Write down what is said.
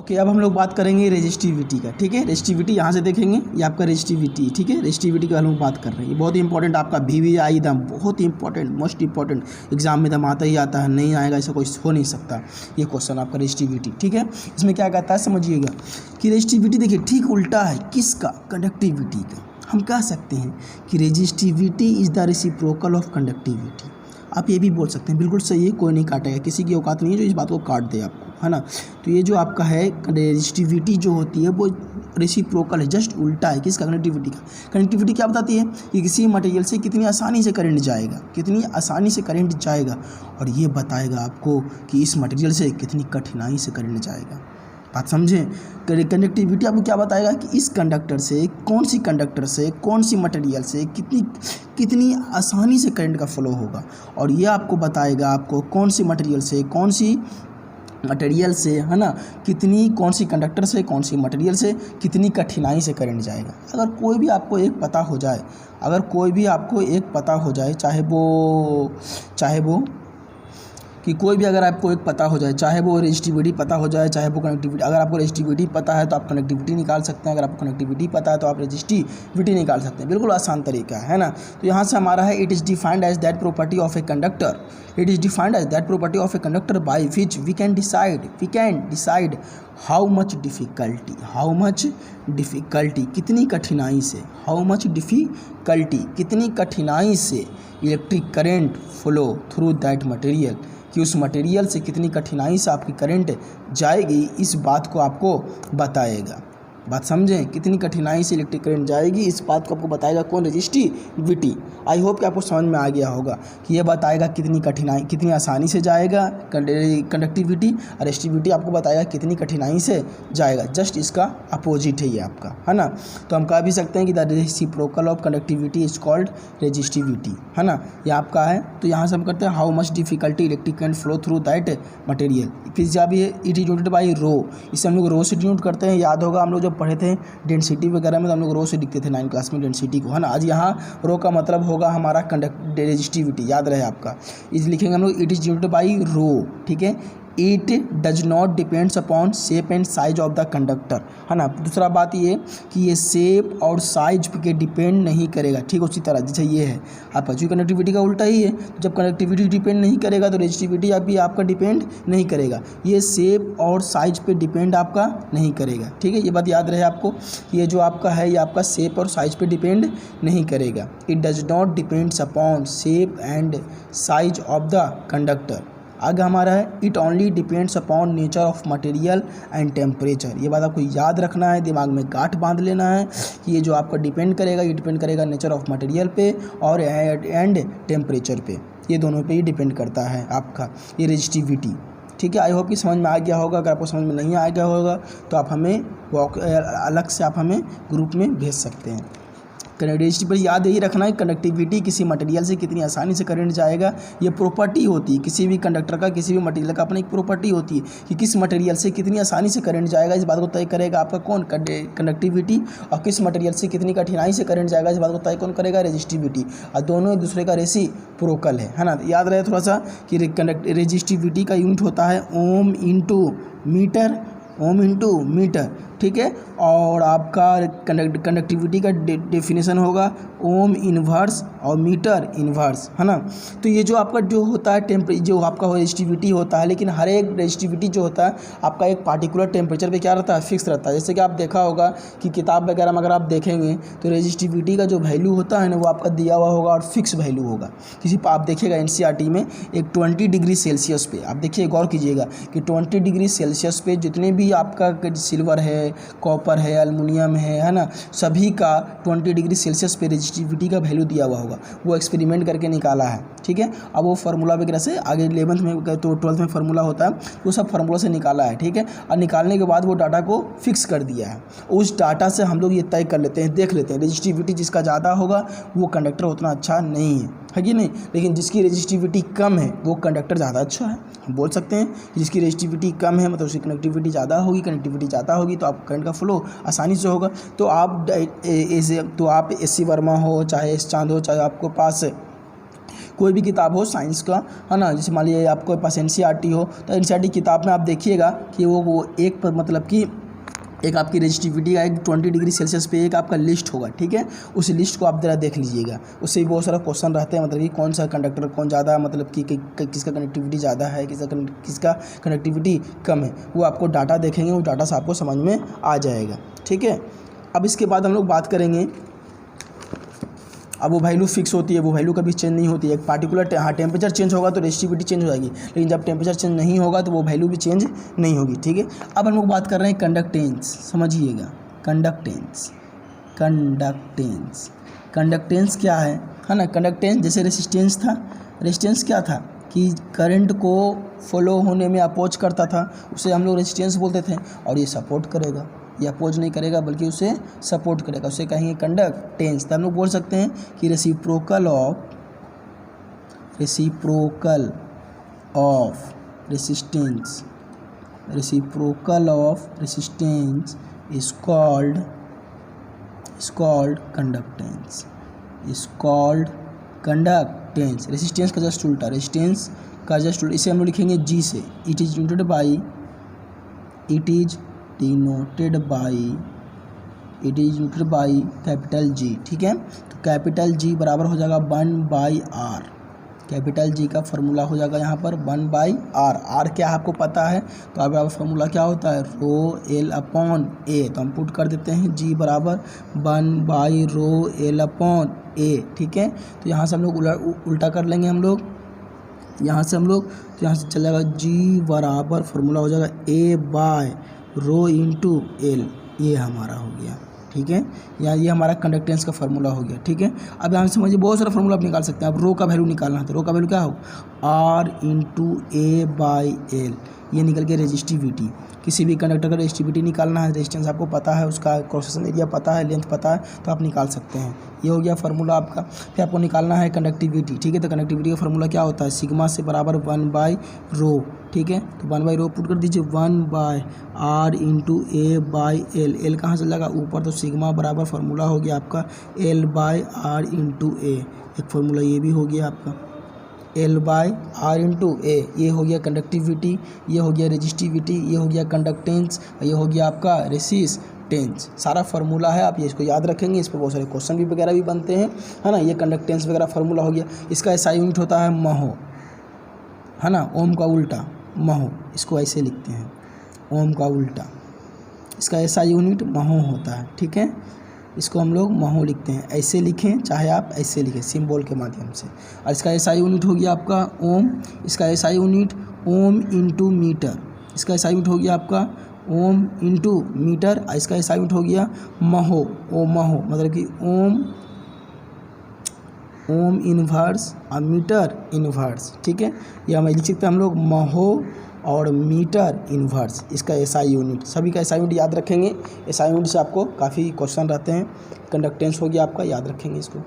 Okay, अब हम लोग बात करेंगे रेजिस्टिविटी का। ठीक है, रेजिस्टिविटी यहाँ से देखेंगे, ये आपका रेजिस्टिविटी। ठीक है, रेजिस्टिविटी के बारे में बात कर रहे हैं। ये बहुत इंपॉर्टेंट आपका VVI दम, बहुत इंपॉर्टेंट, मोस्ट इंपॉर्टेंट। एग्जाम में दम आता ही आता है, नहीं आएगा ऐसा कोई हो नहीं सकता। ये क्वेश्चन आपका रेजिस्टिविटी। ठीक है, इसमें क्या कहता है समझिएगा कि रेजिस्टिविटी देखिए ठीक उल्टा है किसका, कंडक्टिविटी का। हम कह सकते हैं कि resistivity is the reciprocal of conductivity. आप ये भी बोल सकते हैं, बिल्कुल सही है, कोई नहीं काटेगा, किसी की औकात नहीं है जो इस बात को काट दे आपको, है ना। तो ये जो आपका है रेजिस्टिविटी जो होती है वो रेसिप्रोकल है, जस्ट उल्टा है किसका, कनेक्टिविटी का। कनेक्टिविटी क्या बताती है कि किसी मटेरियल से कितनी आसानी से करंट जाएगा, कितनी आसानी से करंट जाएगा, और ये बताएगा आपको कि इस मटेरियल से कितनी कठिनाई से करंट जाएगा। बात समझें, कंडक्टिविटी आपको क्या बताएगा कि इस कंडक्टर से कौन सी मटेरियल से कितनी आसानी से करंट का फ्लो होगा, और ये आपको बताएगा आपको कौन सी मटेरियल से है ना, कौन सी कंडक्टर से कौन सी मटेरियल से कितनी कठिनाई से करंट जाएगा। अगर कोई भी आपको एक पता हो जाए, चाहे वो कि कोई भी अगर आपको एक पता हो जाए, चाहे वो रेजिस्टिविटी पता हो जाए, चाहे वो कनेक्टिविटी। अगर आपको रेजिस्टिविटी पता है तो आप कनेक्टिविटी निकाल सकते हैं, अगर आपको कनेक्टिविटी पता है तो आप रेजिस्टिविटी निकाल सकते हैं। बिल्कुल आसान तरीका है ना। तो यहाँ से हमारा है, it is defined as that property of a conductor, by which we can decide how much difficulty कितनी कठिनाई से electric current flow through that material, कि उस मटेरियल से कितनी कठिनाई से आपकी करंट जाएगी, इस बात को आपको बताएगा। बात समझें, कितनी कठिनाई से इलेक्ट्रिक करंट जाएगी इस बात को आपको बताएगा कौन, रेजिस्टिविटी। आई होप कि आपको समझ में आ गया होगा कि ये बताएगा कितनी आसानी से जाएगा कंडक्टिविटी, और रेजिस्टिविटी आपको बताएगा कितनी कठिनाई से जाएगा। जस्ट इसका अपोजिट है ये आपका, है ना। तो हम कह भी सकते हैं कि the reciprocal of conductivity is called resistivity, है ना। ये आपका है। तो यहाँ से हम करते हैं how much difficulty electric current flow through that material. फिर जब ये it is denoted by rho, इसे हम लोग रो से डिनोट करते हैं। याद होगा हम लोग जब पढ़े थे डेंसिटी वगैरह में तो हम लोग रो से लिखते थे 9th क्लास में डेंसिटी को, है ना। आज यहाँ रो का मतलब होगा हमारा रेजिस्टिविटी, याद रहे आपका। इस लिखेंगे हम लोग, it is denoted by rho. ठीक है, it does not depends upon shape and size of the conductor, है ना। दूसरा बात ये कि ये शेप और साइज पे डिपेंड नहीं करेगा। ठीक, उसी तरह जैसे ये है आपका, जो कनेक्टिविटी का उल्टा ही है। तो जब कनेक्टिविटी डिपेंड नहीं करेगा तो रेजिस्टिविटी भी आपका डिपेंड नहीं करेगा, ये शेप और साइज पे डिपेंड आपका नहीं करेगा। ठीक है, ये बात याद रहे आपको, ये जो आपका है ये आपका शेप और साइज पे डिपेंड नहीं करेगा। It does not depends upon shape and size of the conductor. आगे हमारा है, it only depends upon nature of material and temperature. ये बात आपको याद रखना है, दिमाग में गांठ बांध लेना है कि ये जो आपका डिपेंड करेगा नेचर ऑफ मटेरियल पे और एंड टेम्परेचर पे, ये दोनों पे ही डिपेंड करता है आपका ये रेजिस्टिविटी। ठीक है, आई होप कि समझ में आ गया होगा। अगर आपको समझ में नहीं आ गया होगा तो आप हमें अलग से आप हमें ग्रुप में भेज सकते हैं। रेजिस्टिविटी याद यही रखना है, कंडक्टिविटी किसी मटेरियल से कितनी आसानी से करंट जाएगा, ये प्रॉपर्टी होती है किसी भी कंडक्टर का, किसी भी मटेरियल का अपनी एक प्रॉपर्टी होती है कि किस मटेरियल से कितनी आसानी से करंट जाएगा। इस बात को तय करेगा आपका कौन, कंडक्टिविटी, और किस मटेरियल से कितनी कठिनाई से करंट जाएगा इस बात को तय कौन करेगा, रेजिस्टिविटी। और दोनों एक दूसरे का रेसिप्रोकल है ना। याद रहे थोड़ा सा कि रेजिस्टिविटी का यूनिट होता है ओम इंटू मीटर। ठीक है, और आपका कंडक्टिविटी का डेफिनेशन होगा ओम इन्वर्स और मीटर इन्वर्स, है ना। तो ये जो आपका जो होता है जो आपका रेजिस्टिविटी होता है, लेकिन हर एक रेजिस्टिविटी जो होता है आपका एक पार्टिकुलर टेम्परेचर पे क्या रहता है, फिक्स रहता है। जैसे कि आप देखा होगा कि किताब वगैरह में अगर आप देखेंगे तो रेजिस्टिविटी का जो वैल्यू होता है ना वो आपका दिया हुआ होगा और फिक्स वैल्यू होगा। किसी पर आप देखिएगा NCERT में एक 20 डिग्री सेल्सियस पे आप देखिए, गौर कीजिएगा कि 20 डिग्री सेल्सियस पे जितने भी आपका सिल्वर है, कॉपर है, एल्युमिनियम है ना, सभी का 20 डिग्री सेल्सियस पे रेजिस्टिविटी का वैल्यू दिया हुआ होगा। वो एक्सपेरिमेंट करके निकाला है। ठीक है, अब वो फार्मूला वगैरह से आगे 11th में तो 12th में फार्मूला होता है, वो सब फार्मूला से निकाला है। ठीक है, और निकालने के बाद वो डाटा को फिक्स कर दिया है। उस डाटा से हम लोग ये तय कर लेते हैं, देख लेते हैं रेजिस्टिविटी जिसका ज़्यादा होगा वो कंडक्टर उतना अच्छा नहीं है कि नहीं, लेकिन जिसकी रेजिस्टिविटी कम है वो कंडक्टर ज़्यादा अच्छा है। हम बोल सकते हैं कि जिसकी रेजिस्टिविटी कम है मतलब उसकी कनेक्टिविटी ज़्यादा होगी, तो आप करंट का फ्लो आसानी से होगा। तो आप SC वर्मा हो, चाहे एस चांद हो, चाहे आपको पास कोई भी किताब हो साइंस का, है ना, जैसे मान लीजिए आपके पास NCERT हो तो NCERT किताब में आप देखिएगा कि वो एक मतलब कि एक आपकी रेजिस्टिविटी का एक 20 डिग्री सेल्सियस पे एक आपका लिस्ट होगा, ठीक है। उस लिस्ट को आप ज़रा देख लीजिएगा, उससे भी बहुत सारा क्वेश्चन रहते हैं, मतलब कि कौन सा कंडक्टर कौन ज़्यादा, मतलब कि किसका कनेक्टिविटी ज़्यादा है, किसका कनेक्टिविटी कम है, वो आपको डाटा देखेंगे, वो डाटा से आपको समझ में आ जाएगा, ठीक है। अब इसके बाद हम लोग बात करेंगे, अब वो वैल्यू फिक्स होती है, वो वैल्यू कभी चेंज नहीं होती है। एक पार्टिकुलर टेम्परेचर चेंज होगा तो रेजिस्टिविटी चेंज हो जाएगी, लेकिन जब टेम्परेचर चेंज नहीं होगा तो वो वैल्यू भी चेंज नहीं होगी, ठीक है। अब हम लोग बात कर रहे हैं कंडक्टेंस, समझिएगा कंडक्टेंस क्या है ना। कंडक्टेंस जैसे रेसिस्टेंस था, रेसिस्टेंस क्या था कि करंट को फॉलो होने में अपोज करता था, उसे हम लोग रेसिस्टेंस बोलते थे। और ये सपोर्ट करेगा, ये अपोज नहीं करेगा बल्कि उसे सपोर्ट करेगा, उसे कहेंगे कंडक्टेंस। तो हम लोग बोल सकते हैं कि reciprocal of resistance is called conductance. Resistance का जस्ट उल्टा, इसे हम लोग लिखेंगे G से। It is denoted by capital G, ठीक है। तो कैपिटल G बराबर हो जाएगा 1/R। कैपिटल G का फॉर्मूला हो जाएगा यहाँ पर 1/R। R क्या आपको पता है, तो अब फॉर्मूला क्या होता है, ρl/A। तो हम पुट कर देते हैं G बराबर 1/ρl/A, ठीक है। तो यहाँ से हम लोग उल्टा कर लेंगे, तो यहाँ से चल जाएगा G बराबर फॉर्मूला हो जाएगा A/ρ×L, ये हमारा हो गया, ठीक है। या ये हमारा कंडक्टेंस का फार्मूला हो गया, ठीक है। अब यहाँ से समझिए बहुत सारा फार्मूला आप निकाल सकते हैं। अब रो का वैल्यू निकालना है तो रो का वैल्यू क्या होगा, R×A/L, ये निकल के रेजिस्टिविटी। किसी भी कंडक्टर का रेजिस्टिविटी निकालना है, रेजिस्टेंस आपको पता है, उसका क्रॉस सेक्शन एरिया पता है, लेंथ पता है, तो आप निकाल सकते हैं। ये हो गया फार्मूला आपका। फिर आपको निकालना है कंडक्टिविटी, ठीक है। तो कंडक्टिविटी का फार्मूला क्या होता है, सिग्मा से बराबर 1/ρ, ठीक है। तो 1/ρ पुट कर दीजिए, 1/R×A/L। एल कहाँ से लगा, ऊपर, तो सिग्मा बराबर फार्मूला हो गया आपका L/R×A। एक फार्मूला ये भी हो गया आपका L/R×A। ये हो गया कंडक्टिविटी, ये हो गया रेजिस्टिविटी, ये हो गया कंडक्टेंस, ये हो गया आपका रेसिस्टेंस। सारा फार्मूला है, आप ये इसको याद रखेंगे। इस पर बहुत सारे क्वेश्चन भी वगैरह भी बनते हैं, है ना। ये कंडक्टेंस वगैरह फार्मूला हो गया। इसका SI यूनिट होता है महो, है ना, ओम का उल्टा महो, इसको ऐसे लिखते हैं, ओम का उल्टा। इसका SI यूनिट महो होता है, ठीक है। इसको हम लोग महो लिखते हैं, ऐसे लिखें चाहे आप ऐसे लिखें सिंबल के माध्यम से। और इसका SI यूनिट हो गया आपका ओम, इसका SI unit ohm into metre, इसका SI यूनिट हो गया आपका ओम इंटू मीटर। और इसका SI यूनिट हो गया महो, महो मतलब कि ओम इन्वर्स और मीटर इन्वर्स, ठीक है। या हम लिख सकते हैं हम लोग महो और मीटर इन्वर्स, इसका SI यूनिट। सभी का SI यूनिट याद रखेंगे, SI यूनिट से आपको काफ़ी क्वेश्चन रहते हैं। कंडक्टेंस हो गया आपका, याद रखेंगे इसको।